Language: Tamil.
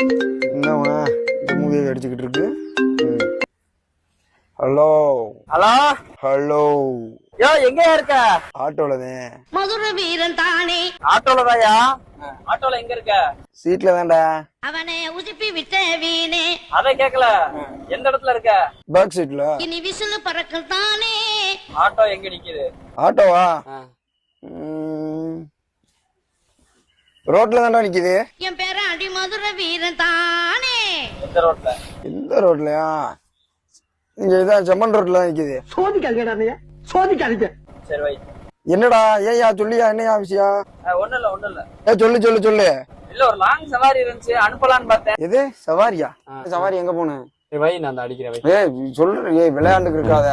என்னவா இந்த மூவியை அடிச்சுக்கிட்டு இருக்கு. ஹலோ ஹலோ ஹலோ, யோ எங்க இருக்க? ஆட்டோலதான். மதுர வீரன் தானே ஆட்டோல தாயா? ஆட்டோல எங்க இருக்க? சீட்ல தான்டா. அவனை உசுப்பி விட்ட வீணே அத கேக்கல, எந்த இடத்துல இருக்க? பேக் சீட்ல. இனி விசிலு பறக்கும் தானே. ஆட்டோ எங்க நிக்குது? ஆட்டோவா? ரோட்ல தான்டா நிக்குது. என் பேர அடி மதுர வீரன் தானே. எந்த ரோட்ல? எந்த ரோட்லயா? இங்க இதான் செம்மன் ரோட்ல தான் நிக்குது. சோதிக்காதீங்க. சரி வை. என்னடா ஏயா சொல்லியா, என்னையா விஷயம்? ஒண்ணு இல்ல ஒண்ணு இல்ல. சொல்லு சொல்லு சொல்லு. இல்ல ஒரு லாங் சவாரி இருந்துச்சு, அனுப்பலான்னு பார்த்தேன். எது சவாரியா? சவாரி எங்க போன? வை, நான் அடிக்கிறேன். ஏய் சொல்ற, ஏய் விளையாண்டுக்கு இருக்காத.